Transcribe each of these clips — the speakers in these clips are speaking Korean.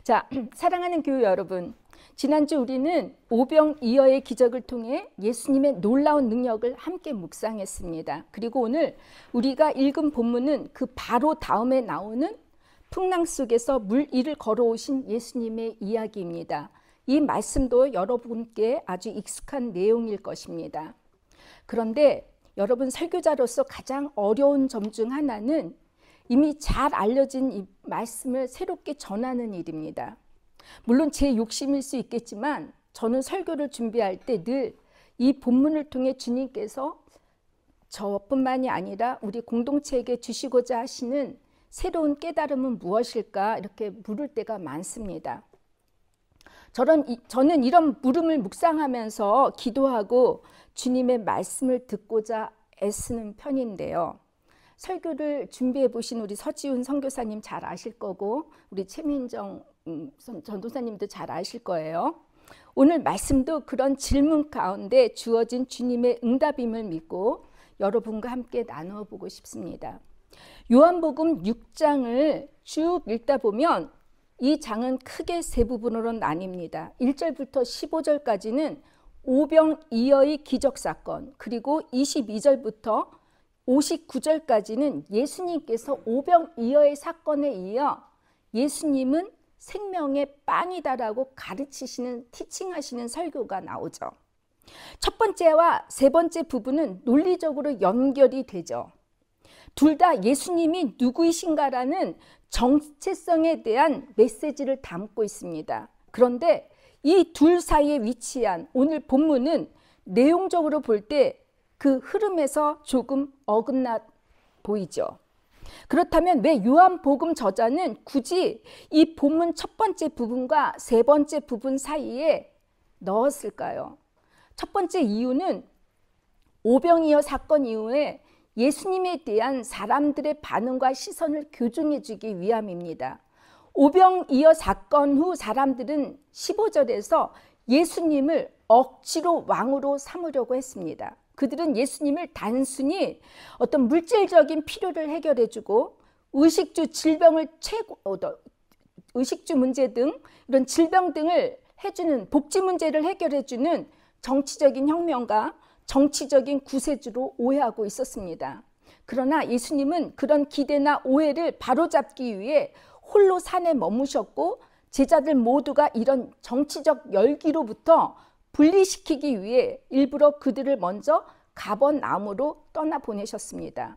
자, 사랑하는 교회 여러분, 지난주 우리는 오병이어의 기적을 통해 예수님의 놀라운 능력을 함께 묵상했습니다. 그리고 오늘 우리가 읽은 본문은 그 바로 다음에 나오는 풍랑 속에서 물 위를 걸어오신 예수님의 이야기입니다. 이 말씀도 여러분께 아주 익숙한 내용일 것입니다. 그런데 여러분, 설교자로서 가장 어려운 점 중 하나는 이미 잘 알려진 이 말씀을 새롭게 전하는 일입니다. 물론 제 욕심일 수 있겠지만 저는 설교를 준비할 때 늘 이 본문을 통해 주님께서 저뿐만이 아니라 우리 공동체에게 주시고자 하시는 새로운 깨달음은 무엇일까 이렇게 물을 때가 많습니다. 저는 이런 물음을 묵상하면서 기도하고 주님의 말씀을 듣고자 애쓰는 편인데요. 설교를 준비해 보신 우리 서지훈 선교사님 잘 아실 거고 우리 최민정 전도사님도 잘 아실 거예요. 오늘 말씀도 그런 질문 가운데 주어진 주님의 응답임을 믿고 여러분과 함께 나누어 보고 싶습니다. 요한복음 6장을 쭉 읽다 보면 이 장은 크게 세 부분으로 나뉩니다. 1절부터 15절까지는 오병이어의 기적사건, 그리고 22절부터 59절까지는 예수님께서 오병이어의 사건에 이어 예수님은 생명의 빵이다라고 가르치시는, 티칭하시는 설교가 나오죠. 첫 번째와 세 번째 부분은 논리적으로 연결이 되죠. 둘 다 예수님이 누구이신가라는 정체성에 대한 메시지를 담고 있습니다. 그런데 이 둘 사이에 위치한 오늘 본문은 내용적으로 볼 때 그 흐름에서 조금 어긋나 보이죠. 그렇다면 왜 요한복음 저자는 굳이 이 본문 첫 번째 부분과 세 번째 부분 사이에 넣었을까요? 첫 번째 이유는 오병이어 사건 이후에 예수님에 대한 사람들의 반응과 시선을 교정해 주기 위함입니다. 오병이어 사건 후 사람들은 15절에서 예수님을 억지로 왕으로 삼으려고 했습니다. 그들은 예수님을 단순히 어떤 물질적인 필요를 해결해 주고 의식주 문제 등 이런 질병 등을 해주는 복지 문제를 해결해 주는 정치적인 혁명가, 정치적인 구세주로 오해하고 있었습니다. 그러나 예수님은 그런 기대나 오해를 바로잡기 위해 홀로 산에 머무셨고 제자들 모두가 이런 정치적 열기로부터 분리시키기 위해 일부러 그들을 먼저 가버나움으로 떠나보내셨습니다.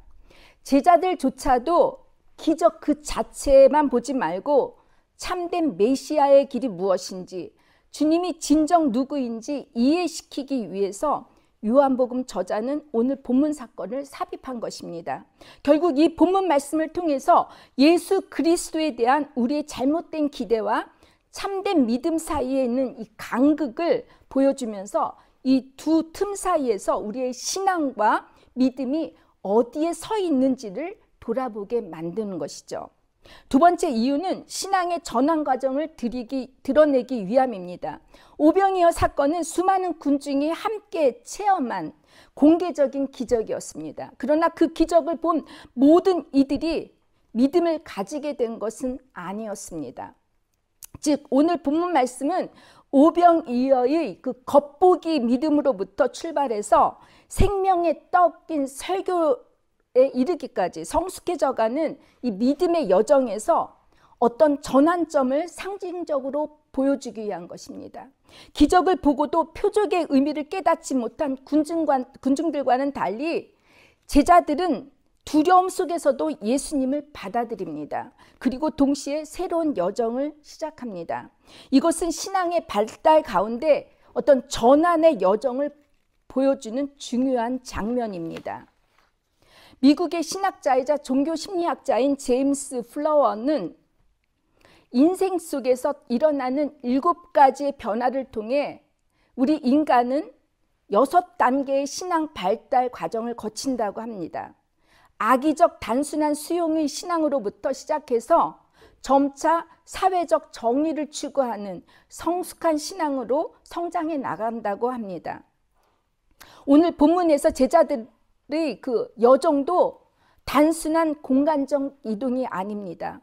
제자들조차도 기적 그 자체만 보지 말고 참된 메시아의 길이 무엇인지, 주님이 진정 누구인지 이해시키기 위해서 요한복음 저자는 오늘 본문 사건을 삽입한 것입니다. 결국 이 본문 말씀을 통해서 예수 그리스도에 대한 우리의 잘못된 기대와 참된 믿음 사이에 있는 이 간극을 보여주면서 이 두 틈 사이에서 우리의 신앙과 믿음이 어디에 서 있는지를 돌아보게 만드는 것이죠. 두 번째 이유는 신앙의 전환 과정을 드러내기 위함입니다. 오병이어 사건은 수많은 군중이 함께 체험한 공개적인 기적이었습니다. 그러나 그 기적을 본 모든 이들이 믿음을 가지게 된 것은 아니었습니다. 즉 오늘 본문 말씀은 오병이어의 그 겉보기 믿음으로부터 출발해서 생명의 떡인 설교에 이르기까지 성숙해져가는 이 믿음의 여정에서 어떤 전환점을 상징적으로 보여주기 위한 것입니다. 기적을 보고도 표적의 의미를 깨닫지 못한 군중들과는 달리 제자들은 두려움 속에서도 예수님을 받아들입니다. 그리고 동시에 새로운 여정을 시작합니다. 이것은 신앙의 발달 가운데 어떤 전환의 여정을 보여주는 중요한 장면입니다. 미국의 신학자이자 종교 심리학자인 제임스 플라워는 인생 속에서 일어나는 7가지의 변화를 통해 우리 인간은 6단계의 신앙 발달 과정을 거친다고 합니다. 악의적 단순한 수용의 신앙으로부터 시작해서 점차 사회적 정의를 추구하는 성숙한 신앙으로 성장해 나간다고 합니다. 오늘 본문에서 제자들의 그 여정도 단순한 공간적 이동이 아닙니다.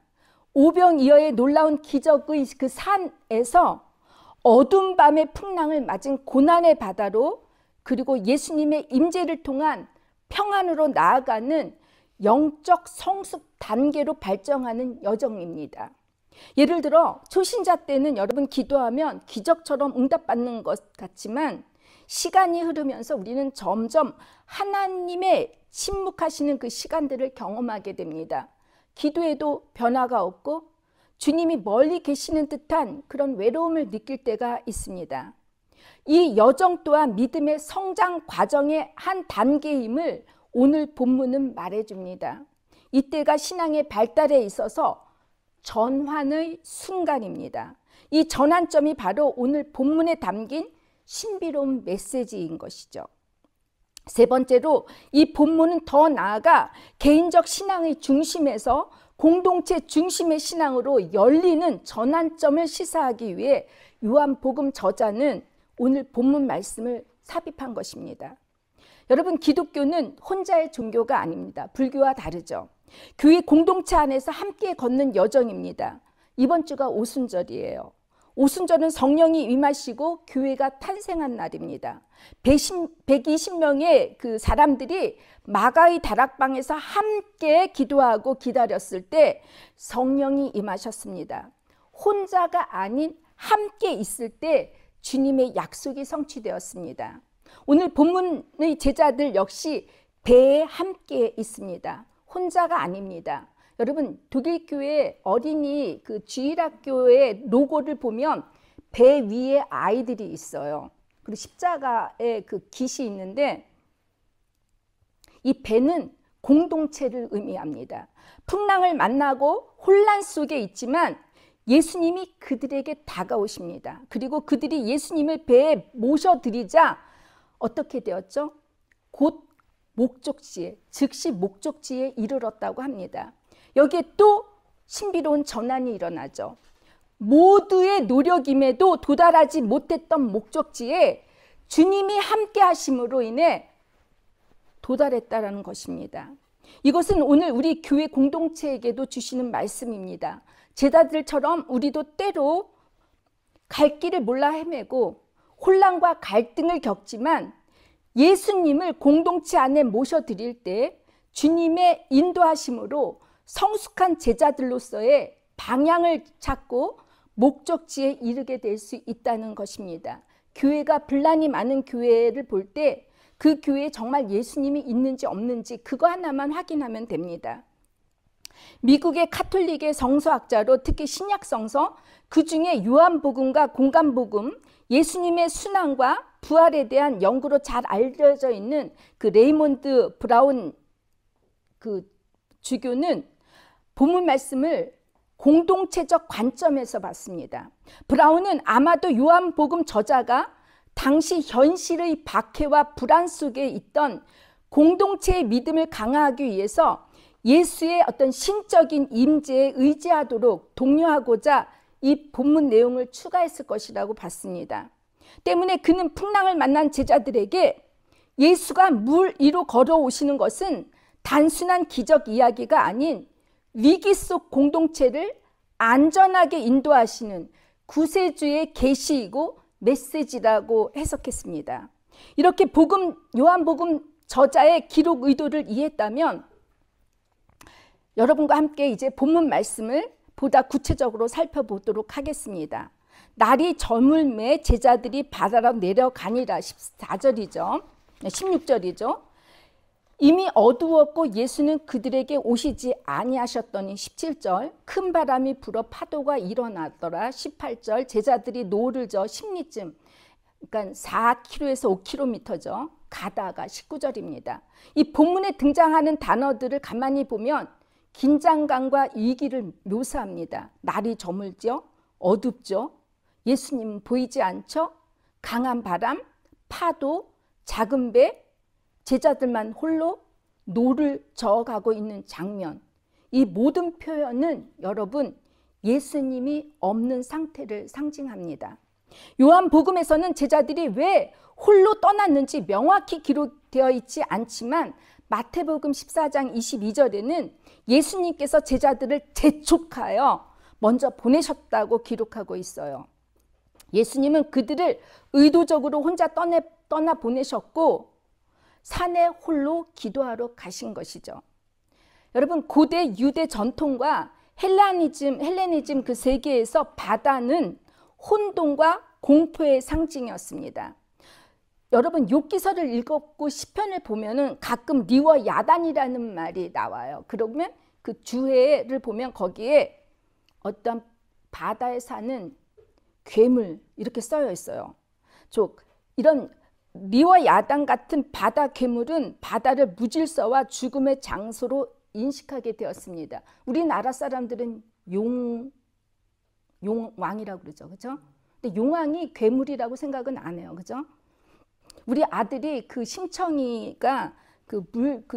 오병이어의 놀라운 기적의 그 산에서 어두운 밤의 풍랑을 맞은 고난의 바다로, 그리고 예수님의 임재를 통한 평안으로 나아가는 영적 성숙 단계로 발전하는 여정입니다. 예를 들어 초신자 때는 여러분 기도하면 기적처럼 응답받는 것 같지만 시간이 흐르면서 우리는 점점 하나님의 침묵하시는 그 시간들을 경험하게 됩니다. 기도에도 변화가 없고 주님이 멀리 계시는 듯한 그런 외로움을 느낄 때가 있습니다. 이 여정 또한 믿음의 성장 과정의 한 단계임을 오늘 본문은 말해줍니다. 이때가 신앙의 발달에 있어서 전환의 순간입니다. 이 전환점이 바로 오늘 본문에 담긴 신비로운 메시지인 것이죠. 세 번째로 이 본문은 더 나아가 개인적 신앙의 중심에서 공동체 중심의 신앙으로 열리는 전환점을 시사하기 위해 요한복음 저자는 오늘 본문 말씀을 삽입한 것입니다. 여러분, 기독교는 혼자의 종교가 아닙니다. 불교와 다르죠. 교회 공동체 안에서 함께 걷는 여정입니다. 이번 주가 오순절이에요. 오순절은 성령이 임하시고 교회가 탄생한 날입니다. 120명의 그 사람들이 마가의 다락방에서 함께 기도하고 기다렸을 때 성령이 임하셨습니다. 혼자가 아닌 함께 있을 때 주님의 약속이 성취되었습니다. 오늘 본문의 제자들 역시 배에 함께 있습니다. 혼자가 아닙니다. 여러분, 독일 교회 어린이 그 주일학교의 로고를 보면 배 위에 아이들이 있어요. 그리고 십자가의 그 깃이 있는데 이 배는 공동체를 의미합니다. 풍랑을 만나고 혼란 속에 있지만 예수님이 그들에게 다가오십니다. 그리고 그들이 예수님을 배에 모셔드리자 어떻게 되었죠? 곧 목적지에, 즉시 목적지에 이르렀다고 합니다. 여기에 또 신비로운 전환이 일어나죠. 모두의 노력임에도 도달하지 못했던 목적지에 주님이 함께 하심으로 인해 도달했다라는 것입니다. 이것은 오늘 우리 교회 공동체에게도 주시는 말씀입니다. 제자들처럼 우리도 때로 갈 길을 몰라 헤매고 혼란과 갈등을 겪지만 예수님을 공동체 안에 모셔드릴 때 주님의 인도하심으로 성숙한 제자들로서의 방향을 찾고 목적지에 이르게 될 수 있다는 것입니다. 교회가 분란이 많은 교회를 볼 때 그 교회에 정말 예수님이 있는지 없는지 그거 하나만 확인하면 됩니다. 미국의 카톨릭의 성서학자로 특히 신약 성서, 그 중에 요한복음과 공간복음, 예수님의 순환과 부활에 대한 연구로 잘 알려져 있는 그 레이몬드 브라운 그 주교는 본문 말씀을 공동체적 관점에서 봤습니다. 브라운은 아마도 요한복음 저자가 당시 현실의 박해와 불안 속에 있던 공동체의 믿음을 강화하기 위해서 예수의 어떤 신적인 임재에 의지하도록 독려하고자 이 본문 내용을 추가했을 것이라고 봤습니다. 때문에 그는 풍랑을 만난 제자들에게 예수가 물 위로 걸어오시는 것은 단순한 기적 이야기가 아닌 위기 속 공동체를 안전하게 인도하시는 구세주의 계시이고 메시지라고 해석했습니다. 이렇게 요한복음 저자의 기록 의도를 이해했다면 여러분과 함께 이제 본문 말씀을 보다 구체적으로 살펴보도록 하겠습니다. 날이 저물매 제자들이 바다로 내려가니라 14절이죠. 16절이죠. 이미 어두웠고 예수는 그들에게 오시지 아니하셨더니 17절. 큰 바람이 불어 파도가 일어나더라 18절. 제자들이 노를 저 10리쯤, 그러니까 4km에서 5km죠. 가다가 19절입니다. 이 본문에 등장하는 단어들을 가만히 보면 긴장감과 위기를 묘사합니다. 날이 저물죠. 어둡죠. 예수님은 보이지 않죠. 강한 바람, 파도, 작은 배, 제자들만 홀로 노를 저어가고 있는 장면. 이 모든 표현은 여러분 예수님이 없는 상태를 상징합니다. 요한복음에서는 제자들이 왜 홀로 떠났는지 명확히 기록되어 있지 않지만 마태복음 14장 22절에는 예수님께서 제자들을 재촉하여 먼저 보내셨다고 기록하고 있어요. 예수님은 그들을 의도적으로 혼자 떠나 보내셨고 산에 홀로 기도하러 가신 것이죠. 여러분, 고대 유대 전통과 헬레니즘 그 세계에서 바다는 혼돈과 공포의 상징이었습니다. 여러분, 욥기서를 읽었고 시편을 보면은 가끔 리와 야단이라는 말이 나와요. 그러면 그 주해를 보면 거기에 어떤 바다에 사는 괴물 이렇게 써여 있어요. 이런 리와 야단 같은 바다 괴물은 바다를 무질서와 죽음의 장소로 인식하게 되었습니다. 우리나라 사람들은 용왕이라고 그러죠. 그죠? 근데 용왕이 괴물이라고 생각은 안 해요. 그죠? 우리 아들이 그 심청이가 그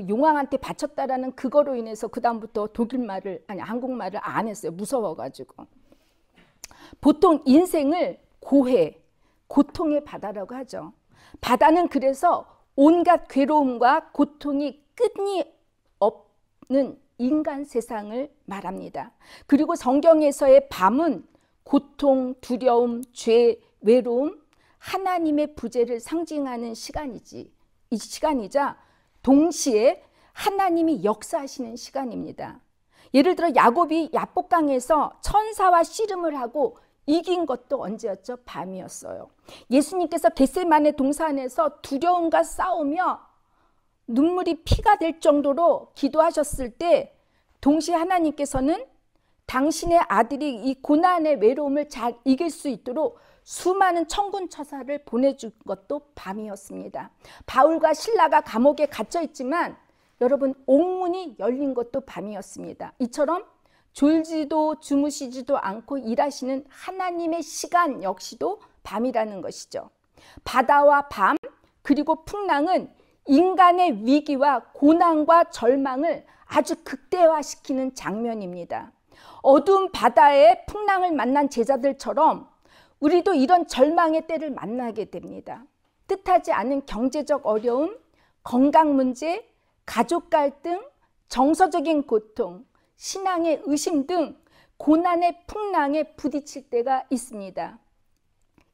용왕한테 바쳤다라는 그거로 인해서 그다음부터 한국말을 안 했어요. 무서워가지고. 보통 인생을 고통의 바다라고 하죠. 바다는 그래서 온갖 괴로움과 고통이 끝이 없는 인간 세상을 말합니다. 그리고 성경에서의 밤은 고통, 두려움, 죄, 외로움, 하나님의 부재를 상징하는 이 시간이자 동시에 하나님이 역사하시는 시간입니다. 예를 들어 야곱이 야복강에서 천사와 씨름을 하고 이긴 것도 언제였죠? 밤이었어요. 예수님께서 겟세마네 동산에서 두려움과 싸우며 눈물이 피가 될 정도로 기도하셨을 때 동시에 하나님께서는 당신의 아들이 이 고난의 외로움을 잘 이길 수 있도록 수많은 천군 천사를 보내준 것도 밤이었습니다. 바울과 실라가 감옥에 갇혀 있지만 여러분, 옥문이 열린 것도 밤이었습니다. 이처럼 졸지도 주무시지도 않고 일하시는 하나님의 시간 역시도 밤이라는 것이죠. 바다와 밤 그리고 풍랑은 인간의 위기와 고난과 절망을 아주 극대화시키는 장면입니다. 어두운 바다에 풍랑을 만난 제자들처럼 우리도 이런 절망의 때를 만나게 됩니다. 뜻하지 않은 경제적 어려움, 건강 문제, 가족 갈등, 정서적인 고통, 신앙의 의심 등 고난의 풍랑에 부딪힐 때가 있습니다.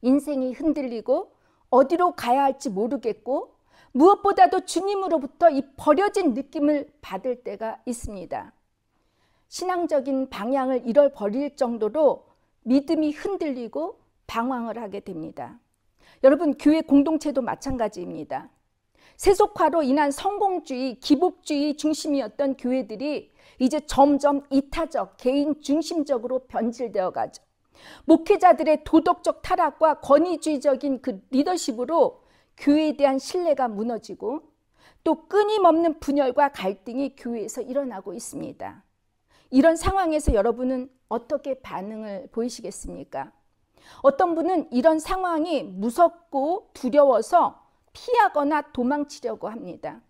인생이 흔들리고 어디로 가야 할지 모르겠고 무엇보다도 주님으로부터 이 버려진 느낌을 받을 때가 있습니다. 신앙적인 방향을 잃어버릴 정도로 믿음이 흔들리고 방황을 하게 됩니다. 여러분, 교회 공동체도 마찬가지입니다. 세속화로 인한 성공주의, 기복주의 중심이었던 교회들이 이제 점점 이타적, 개인 중심적으로 변질되어 가죠. 목회자들의 도덕적 타락과 권위주의적인 그 리더십으로 교회에 대한 신뢰가 무너지고 또 끊임없는 분열과 갈등이 교회에서 일어나고 있습니다. 이런 상황에서 여러분은 어떻게 반응을 보이시겠습니까? 어떤 분은 이런 상황이 무섭고 두려워서 피하거나 도망치려고 합니다.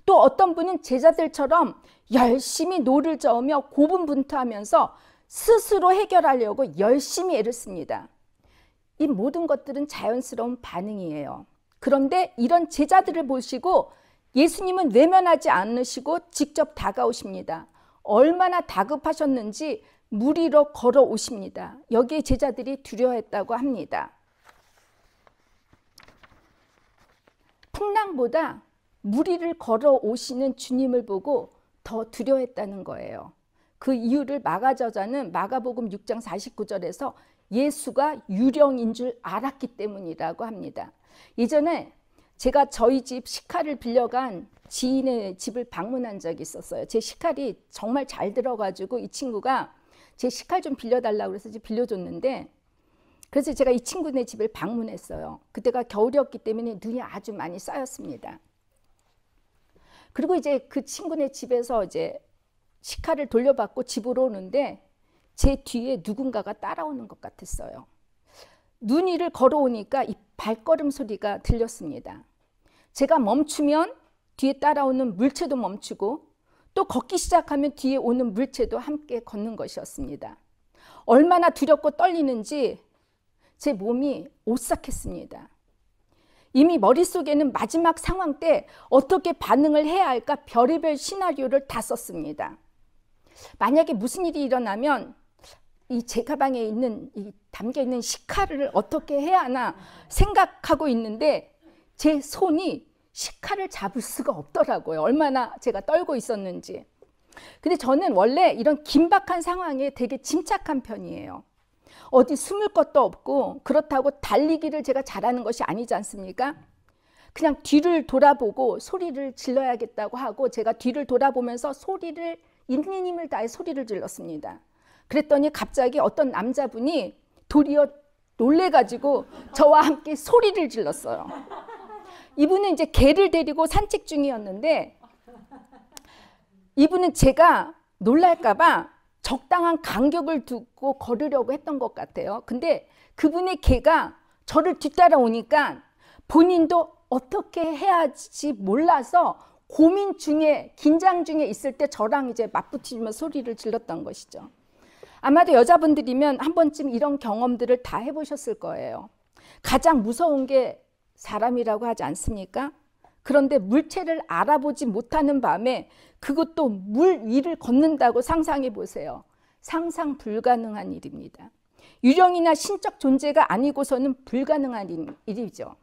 또 어떤 분은 제자들처럼 열심히 노를 저으며 고분분투하면서 스스로 해결하려고 열심히 애를 씁니다. 이 모든 것들은 자연스러운 반응이에요. 그런데 이런 제자들을 보시고 예수님은 외면하지 않으시고 직접 다가오십니다. 얼마나 다급하셨는지 물 위로 걸어오십니다. 여기에 제자들이 두려워했다고 합니다. 풍랑보다 물 위를 걸어오시는 주님을 보고 더 두려워했다는 거예요. 그 이유를 마가 저자는 마가복음 6장 49절에서 예수가 유령인 줄 알았기 때문이라고 합니다. 예전에 제가 저희 집 식칼을 빌려간 지인의 집을 방문한 적이 있었어요. 제 식칼이 정말 잘 들어가지고 이 친구가 제 식칼 좀 빌려달라고 해서 빌려줬는데, 그래서 제가 이 친구네 집을 방문했어요. 그때가 겨울이었기 때문에 눈이 아주 많이 쌓였습니다. 그리고 이제 그 친구네 집에서 이제 식칼을 돌려받고 집으로 오는데 제 뒤에 누군가가 따라오는 것 같았어요. 눈 위를 걸어오니까 이 발걸음 소리가 들렸습니다. 제가 멈추면 뒤에 따라오는 물체도 멈추고 또 걷기 시작하면 뒤에 오는 물체도 함께 걷는 것이었습니다. 얼마나 두렵고 떨리는지 제 몸이 오싹했습니다. 이미 머릿속에는 마지막 상황 때 어떻게 반응을 해야 할까 별의별 시나리오를 다 썼습니다. 만약에 무슨 일이 일어나면 이 제 가방에 있는 담겨 있는 식칼을 어떻게 해야 하나 생각하고 있는데 제 손이 식칼을 잡을 수가 없더라고요. 얼마나 제가 떨고 있었는지. 근데 저는 원래 이런 긴박한 상황에 되게 침착한 편이에요. 어디 숨을 것도 없고 그렇다고 달리기를 제가 잘하는 것이 아니지 않습니까? 그냥 뒤를 돌아보고 소리를 질러야겠다고 하고 제가 뒤를 돌아보면서 소리를 있는 힘을 다해 소리를 질렀습니다. 그랬더니 갑자기 어떤 남자분이 도리어 놀래가지고 저와 함께 소리를 질렀어요. 이분은 이제 개를 데리고 산책 중이었는데 이분은 제가 놀랄까봐 적당한 간격을 두고 걸으려고 했던 것 같아요. 근데 그분의 개가 저를 뒤따라오니까 본인도 어떻게 해야 할지 몰라서 고민 중에 긴장 중에 있을 때 저랑 이제 맞붙이며 소리를 질렀던 것이죠. 아마도 여자분들이면 한 번쯤 이런 경험들을 다 해보셨을 거예요. 가장 무서운 게 사람이라고 하지 않습니까? 그런데 물체를 알아보지 못하는 밤에 그것도 물 위를 걷는다고 상상해 보세요. 상상 불가능한 일입니다. 유령이나 신적 존재가 아니고서는 불가능한 일이죠.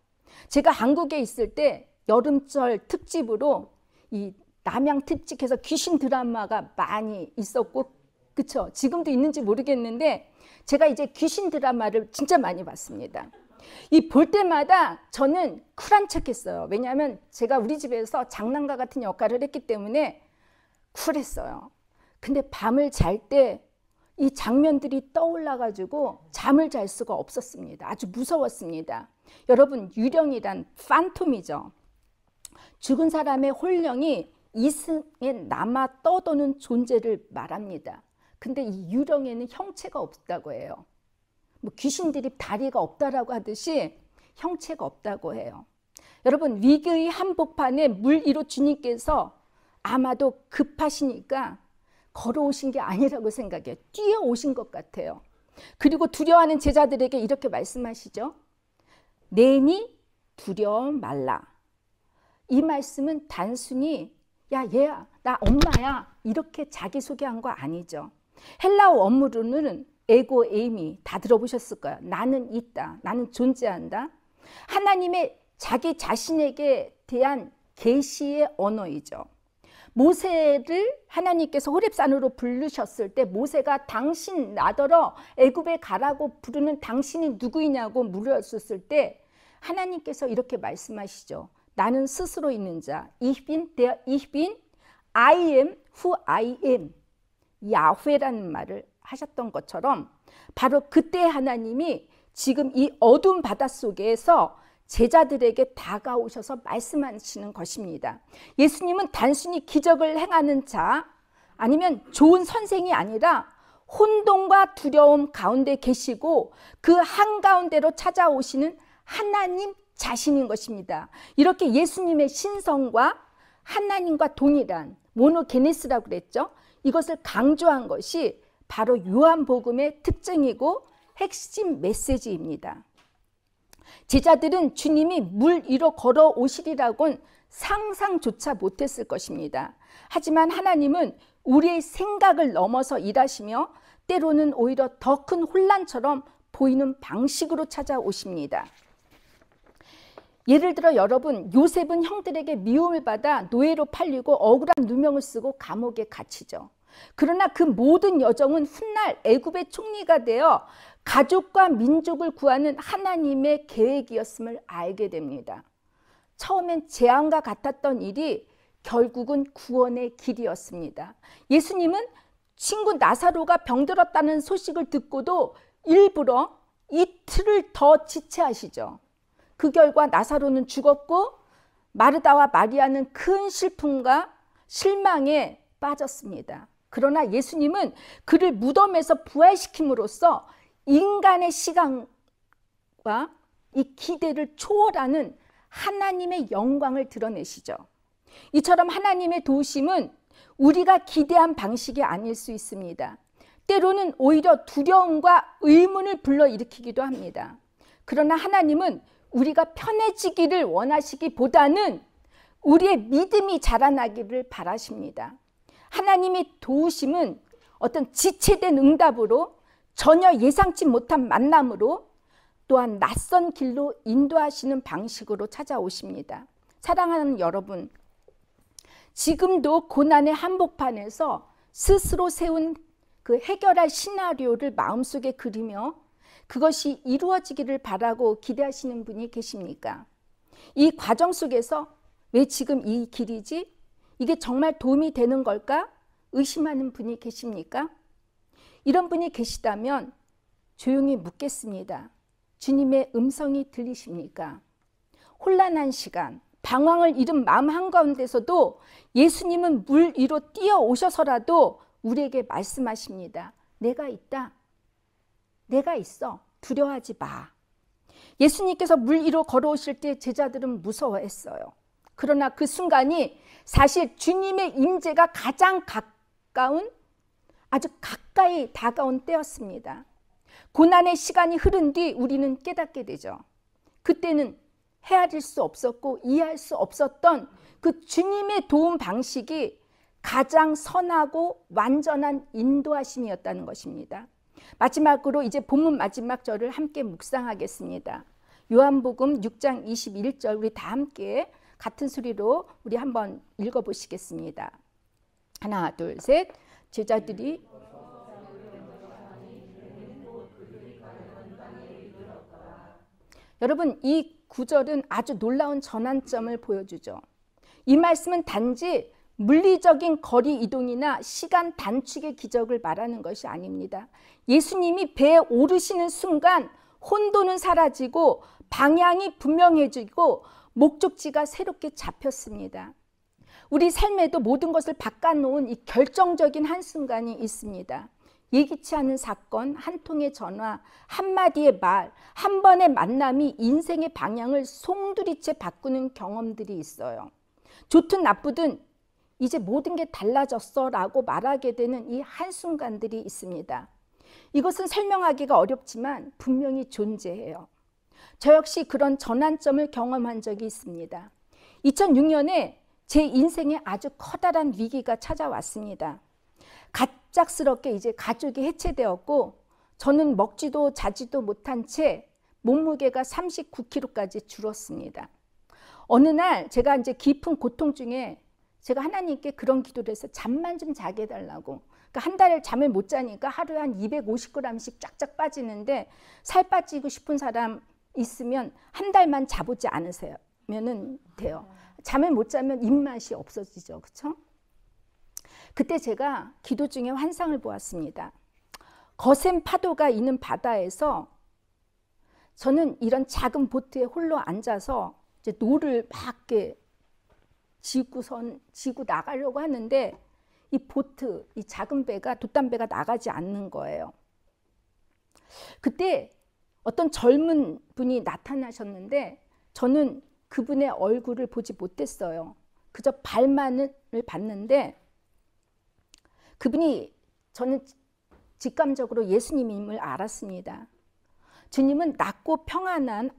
제가 한국에 있을 때 여름철 특집으로 이 남양 특집해서 귀신 드라마가 많이 있었고, 그쵸? 지금도 있는지 모르겠는데 제가 이제 귀신 드라마를 진짜 많이 봤습니다. 이 볼 때마다 저는 쿨한 척했어요. 왜냐하면 제가 우리 집에서 장난감 같은 역할을 했기 때문에 쿨했어요. 근데 밤을 잘 때 이 장면들이 떠올라가지고 잠을 잘 수가 없었습니다. 아주 무서웠습니다. 여러분, 유령이란 판톰이죠. 죽은 사람의 혼령이 이승에 남아 떠도는 존재를 말합니다. 근데 이 유령에는 형체가 없다고 해요. 뭐 귀신들이 다리가 없다라고 하듯이 형체가 없다고 해요. 여러분, 위기의 한복판에 물 위로 주님께서 아마도 급하시니까 걸어오신 게 아니라고 생각해요. 뛰어오신 것 같아요. 그리고 두려워하는 제자들에게 이렇게 말씀하시죠. 내니 두려워 말라. 이 말씀은 단순히 야 얘야 나 엄마야 이렇게 자기소개한 거 아니죠. 헬라어 원문으로는 에고 에이미 다 들어보셨을 거예요. 나는 있다. 나는 존재한다. 하나님의 자기 자신에게 대한 계시의 언어이죠. 모세를 하나님께서 호렙산으로 부르셨을 때 모세가 당신 나더러 애굽에 가라고 부르는 당신이 누구이냐고 물었을 때 하나님께서 이렇게 말씀하시죠. 나는 스스로 있는 자. Ich bin, I am who I am. 야훼라는 말을 하셨던 것처럼 바로 그때 하나님이 지금 이 어두운 바닷속에서 제자들에게 다가오셔서 말씀하시는 것입니다. 예수님은 단순히 기적을 행하는 자 아니면 좋은 선생이 아니라 혼돈과 두려움 가운데 계시고 그 한가운데로 찾아오시는 하나님 자신인 것입니다. 이렇게 예수님의 신성과 하나님과 동일한 모노게네스라고 그랬죠. 이것을 강조한 것이 바로 요한복음의 특징이고 핵심 메시지입니다. 제자들은 주님이 물 위로 걸어오시리라고는 상상조차 못했을 것입니다. 하지만 하나님은 우리의 생각을 넘어서 일하시며 때로는 오히려 더 큰 혼란처럼 보이는 방식으로 찾아오십니다. 예를 들어 여러분, 요셉은 형들에게 미움을 받아 노예로 팔리고 억울한 누명을 쓰고 감옥에 갇히죠. 그러나 그 모든 여정은 훗날 애굽의 총리가 되어 가족과 민족을 구하는 하나님의 계획이었음을 알게 됩니다. 처음엔 재앙과 같았던 일이 결국은 구원의 길이었습니다. 예수님은 친구 나사로가 병들었다는 소식을 듣고도 일부러 이틀을 더 지체하시죠. 그 결과 나사로는 죽었고 마르다와 마리아는 큰 슬픔과 실망에 빠졌습니다. 그러나 예수님은 그를 무덤에서 부활시킴으로써 인간의 시간과 이 기대를 초월하는 하나님의 영광을 드러내시죠. 이처럼 하나님의 도우심은 우리가 기대한 방식이 아닐 수 있습니다. 때로는 오히려 두려움과 의문을 불러일으키기도 합니다. 그러나 하나님은 우리가 편해지기를 원하시기보다는 우리의 믿음이 자라나기를 바라십니다. 하나님의 도우심은 어떤 지체된 응답으로 전혀 예상치 못한 만남으로 또한 낯선 길로 인도하시는 방식으로 찾아오십니다. 사랑하는 여러분, 지금도 고난의 한복판에서 스스로 세운 그 해결할 시나리오를 마음속에 그리며 그것이 이루어지기를 바라고 기대하시는 분이 계십니까? 이 과정 속에서 왜 지금 이 길이지? 이게 정말 도움이 되는 걸까? 의심하는 분이 계십니까? 이런 분이 계시다면 조용히 묻겠습니다. 주님의 음성이 들리십니까? 혼란한 시간, 방황을 잃은 마음 한가운데서도 예수님은 물 위로 뛰어오셔서라도 우리에게 말씀하십니다. 내가 있다. 내가 있어. 두려워하지 마. 예수님께서 물 위로 걸어오실 때 제자들은 무서워했어요. 그러나 그 순간이 사실 주님의 임재가 가장 가까운, 아주 가까이 다가온 때였습니다. 고난의 시간이 흐른 뒤 우리는 깨닫게 되죠. 그때는 헤아릴 수 없었고 이해할 수 없었던 그 주님의 도움 방식이 가장 선하고 완전한 인도하심이었다는 것입니다. 마지막으로 이제 본문 마지막 절을 함께 묵상하겠습니다. 요한복음 6장 21절 우리 다 함께 같은 소리로 우리 한번 읽어보시겠습니다. 하나, 둘, 셋. 제자들이 여러분, 이 구절은 아주 놀라운 전환점을 보여주죠. 이 말씀은 단지 물리적인 거리 이동이나 시간 단축의 기적을 말하는 것이 아닙니다. 예수님이 배에 오르시는 순간 혼돈은 사라지고 방향이 분명해지고 목적지가 새롭게 잡혔습니다. 우리 삶에도 모든 것을 바꿔놓은 이 결정적인 한순간이 있습니다. 예기치 않은 사건, 한 통의 전화, 한마디의 말, 한 번의 만남이 인생의 방향을 송두리째 바꾸는 경험들이 있어요. 좋든 나쁘든 이제 모든 게 달라졌어 라고 말하게 되는 이 한순간들이 있습니다. 이것은 설명하기가 어렵지만 분명히 존재해요. 저 역시 그런 전환점을 경험한 적이 있습니다. 2006년에 제 인생에 아주 커다란 위기가 찾아왔습니다. 갑작스럽게 이제 가족이 해체되었고 저는 먹지도 자지도 못한 채 몸무게가 39kg까지 줄었습니다. 어느 날 제가 이제 깊은 고통 중에 제가 하나님께 그런 기도를 해서 잠만 좀 자게 해달라고. 그러니까 한 달을 잠을 못 자니까 하루에 한 250g씩 쫙쫙 빠지는데 살 빠지고 싶은 사람 있으면 한 달만 자보지 않으면은 돼요. 잠을 못 자면 입맛이 없어지죠. 그렇죠? 그때 제가 기도 중에 환상을 보았습니다. 거센 파도가 있는 바다에서 저는 이런 작은 보트에 홀로 앉아서 이제 노를 막 이렇게 지고 나가려고 하는데 이 보트, 이 작은 배가 돛담배가 나가지 않는 거예요. 그때 어떤 젊은 분이 나타나셨는데 저는 그분의 얼굴을 보지 못했어요. 그저 발만을 봤는데 그분이 저는 직감적으로 예수님임을 알았습니다. 주님은 낮고 평안한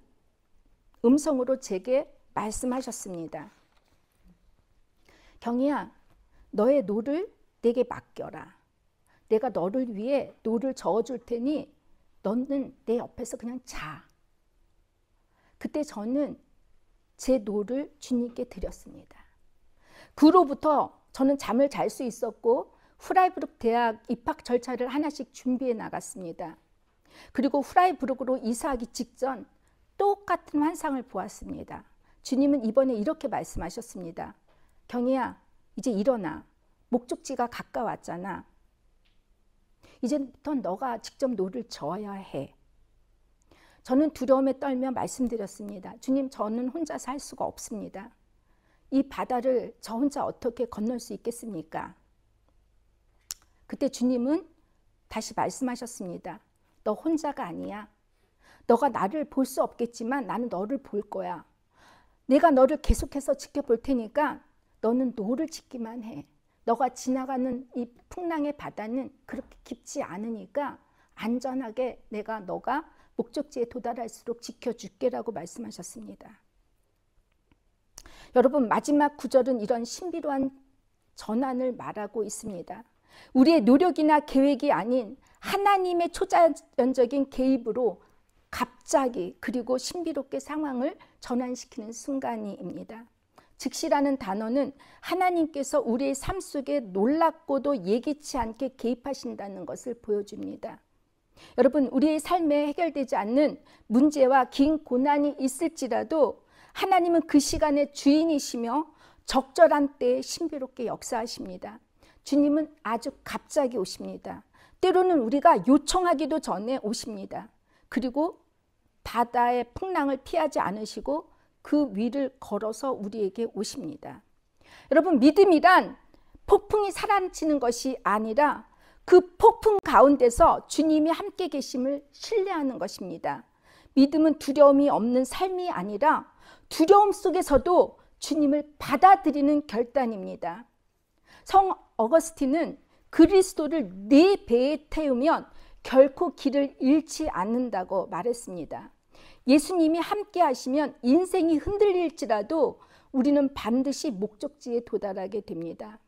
음성으로 제게 말씀하셨습니다. 경희야, 너의 노를 내게 맡겨라. 내가 너를 위해 노를 저어줄 테니 너는 내 옆에서 그냥 자. 그때 저는 제 노를 주님께 드렸습니다. 그로부터 저는 잠을 잘 수 있었고 후라이부르크 대학 입학 절차를 하나씩 준비해 나갔습니다. 그리고 후라이부르크로 이사하기 직전 똑같은 환상을 보았습니다. 주님은 이번에 이렇게 말씀하셨습니다. 경희야, 이제 일어나. 목적지가 가까웠잖아. 이제부터 너가 직접 노를 저어야 해. 저는 두려움에 떨며 말씀드렸습니다. 주님, 저는 혼자 살 수가 없습니다. 이 바다를 저 혼자 어떻게 건널 수 있겠습니까? 그때 주님은 다시 말씀하셨습니다. 너 혼자가 아니야. 너가 나를 볼 수 없겠지만 나는 너를 볼 거야. 내가 너를 계속해서 지켜볼 테니까 너는 노를 짓기만 해. 너가 지나가는 이 풍랑의 바다는 그렇게 깊지 않으니까 안전하게 너가 목적지에 도달할수록 지켜줄게라고 말씀하셨습니다. 여러분, 마지막 구절은 이런 신비로운 전환을 말하고 있습니다. 우리의 노력이나 계획이 아닌 하나님의 초자연적인 개입으로 갑자기 그리고 신비롭게 상황을 전환시키는 순간입니다. 즉시라는 단어는 하나님께서 우리의 삶 속에 놀랍고도 예기치 않게 개입하신다는 것을 보여줍니다. 여러분, 우리의 삶에 해결되지 않는 문제와 긴 고난이 있을지라도 하나님은 그 시간의 주인이시며 적절한 때에 신비롭게 역사하십니다. 주님은 아주 갑자기 오십니다. 때로는 우리가 요청하기도 전에 오십니다. 그리고 바다의 풍랑을 피하지 않으시고 그 위를 걸어서 우리에게 오십니다. 여러분, 믿음이란 폭풍이 사라지는 것이 아니라 그 폭풍 가운데서 주님이 함께 계심을 신뢰하는 것입니다. 믿음은 두려움이 없는 삶이 아니라 두려움 속에서도 주님을 받아들이는 결단입니다. 성 어거스틴은 그리스도를 내 배에 태우면 결코 길을 잃지 않는다고 말했습니다. 예수님이 함께 하시면 인생이 흔들릴지라도 우리는 반드시 목적지에 도달하게 됩니다.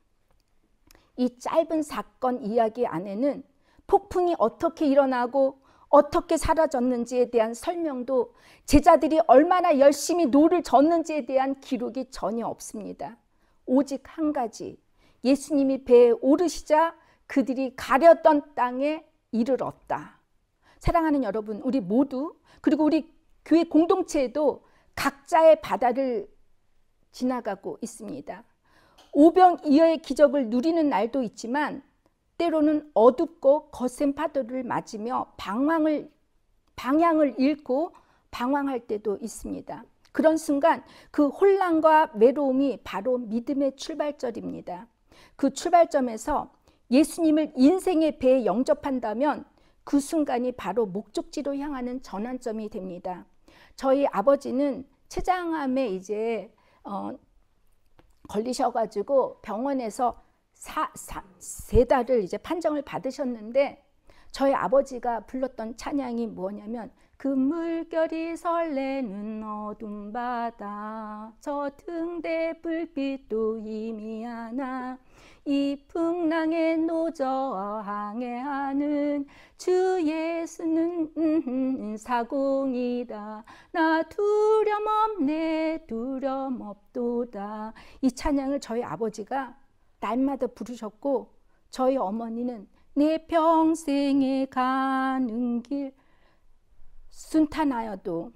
이 짧은 사건 이야기 안에는 폭풍이 어떻게 일어나고 어떻게 사라졌는지에 대한 설명도, 제자들이 얼마나 열심히 노를 젓는지에 대한 기록이 전혀 없습니다. 오직 한 가지, 예수님이 배에 오르시자 그들이 가렸던 땅에 이르렀다. 사랑하는 여러분, 우리 모두, 그리고 우리 교회 공동체에도 각자의 바다를 지나가고 있습니다. 오병이어의 기적을 누리는 날도 있지만 때로는 어둡고 거센 파도를 맞으며 방향을 잃고 방황할 때도 있습니다. 그런 순간 그 혼란과 외로움이 바로 믿음의 출발점입니다. 그 출발점에서 예수님을 인생의 배에 영접한다면 그 순간이 바로 목적지로 향하는 전환점이 됩니다. 저희 아버지는 췌장암에 이제 걸리셔가지고 병원에서 3달을 이제 판정을 받으셨는데, 저희 아버지가 불렀던 찬양이 뭐냐면, 그 물결이 설레는 어둠 바다, 저 등대 불빛도 희미하나, 이 풍랑에 노저 항해하는 주 예수는 사공이다. 나 두려움 없네, 두려움 없도다. 이 찬양을 저희 아버지가 날마다 부르셨고, 저희 어머니는 내 평생에 가는 길 순탄하여도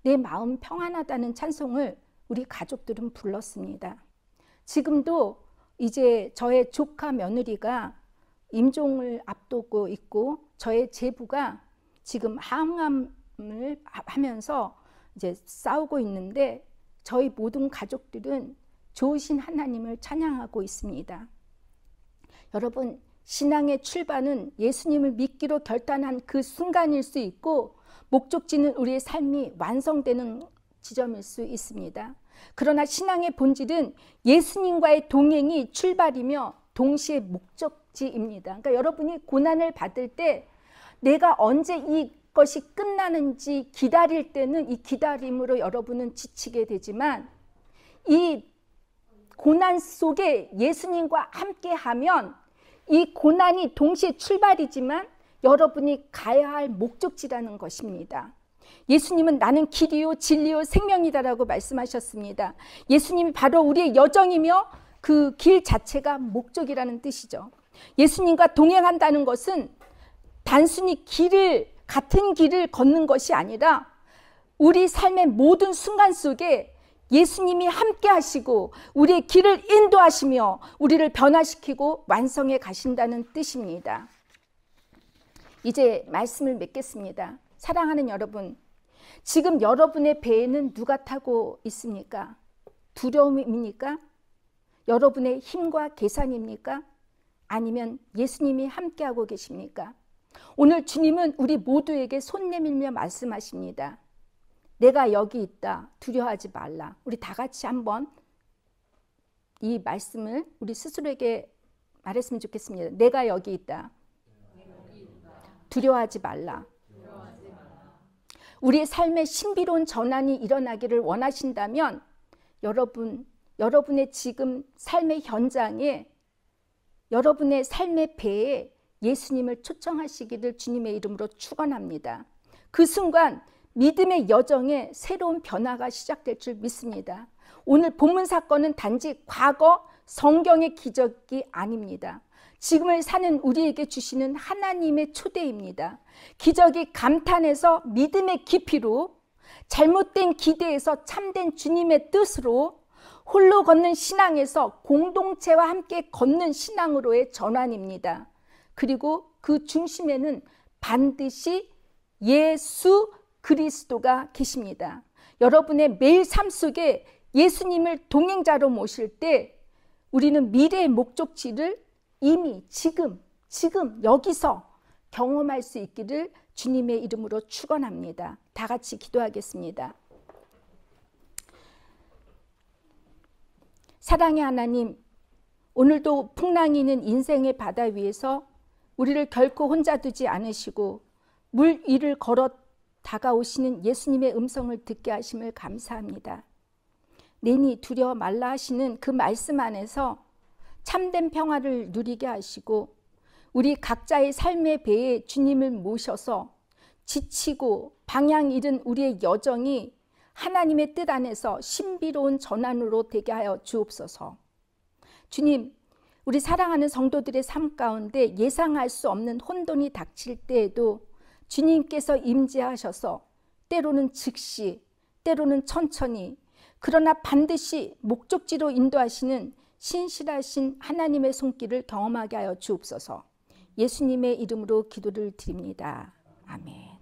내 마음 평안하다는 찬송을 우리 가족들은 불렀습니다. 지금도 이제 저의 조카 며느리가 임종을 앞두고 있고, 저의 제부가 지금 항암을 하면서 이제 싸우고 있는데, 저희 모든 가족들은 좋으신 하나님을 찬양하고 있습니다. 여러분, 신앙의 출발은 예수님을 믿기로 결단한 그 순간일 수 있고, 목적지는 우리의 삶이 완성되는 지점일 수 있습니다. 그러나 신앙의 본질은 예수님과의 동행이 출발이며 동시에 목적지입니다. 그러니까 여러분이 고난을 받을 때 내가 언제 이것이 끝나는지 기다릴 때는 이 기다림으로 여러분은 지치게 되지만, 이 고난 속에 예수님과 함께하면 이 고난이 동시에 출발이지만 여러분이 가야 할 목적지라는 것입니다. 예수님은 나는 길이요 진리요 생명이다라고 말씀하셨습니다. 예수님이 바로 우리의 여정이며 그 길 자체가 목적이라는 뜻이죠. 예수님과 동행한다는 것은 단순히 같은 길을 걷는 것이 아니라 우리 삶의 모든 순간 속에 예수님이 함께 하시고 우리의 길을 인도하시며 우리를 변화시키고 완성해 가신다는 뜻입니다. 이제 말씀을 맺겠습니다. 사랑하는 여러분, 지금 여러분의 배에는 누가 타고 있습니까? 두려움입니까? 여러분의 힘과 계산입니까? 아니면 예수님이 함께하고 계십니까? 오늘 주님은 우리 모두에게 손 내밀며 말씀하십니다. 내가 여기 있다. 두려워하지 말라. 우리 다 같이 한번 이 말씀을 우리 스스로에게 말했으면 좋겠습니다. 내가 여기 있다. 두려워하지 말라. 우리의 삶에 신비로운 전환이 일어나기를 원하신다면 여러분의 지금 삶의 현장에, 여러분의 삶의 배에 예수님을 초청하시기를 주님의 이름으로 축원합니다. 그 순간 믿음의 여정에 새로운 변화가 시작될 줄 믿습니다. 오늘 본문 사건은 단지 과거 성경의 기적이 아닙니다. 지금을 사는 우리에게 주시는 하나님의 초대입니다. 기적이 감탄에서 믿음의 깊이로, 잘못된 기대에서 참된 주님의 뜻으로, 홀로 걷는 신앙에서 공동체와 함께 걷는 신앙으로의 전환입니다. 그리고 그 중심에는 반드시 예수 그리스도가 계십니다. 여러분의 매일 삶 속에 예수님을 동행자로 모실 때 우리는 미래의 목적지를 이미 지금 여기서 경험할 수 있기를 주님의 이름으로 축원합니다. 다 같이 기도하겠습니다. 사랑의 하나님, 오늘도 풍랑이는 인생의 바다 위에서 우리를 결코 혼자 두지 않으시고 물 위를 걸어 다가오시는 예수님의 음성을 듣게 하심을 감사합니다. 내니 두려워 말라 하시는 그 말씀 안에서 참된 평화를 누리게 하시고 우리 각자의 삶의 배에 주님을 모셔서 지치고 방향 잃은 우리의 여정이 하나님의 뜻 안에서 신비로운 전환으로 되게 하여 주옵소서. 주님, 우리 사랑하는 성도들의 삶 가운데 예상할 수 없는 혼돈이 닥칠 때에도 주님께서 임재하셔서 때로는 즉시, 때로는 천천히, 그러나 반드시 목적지로 인도하시는 신실하신 하나님의 손길을 경험하게 하여 주옵소서. 예수님의 이름으로 기도를 드립니다. 아멘.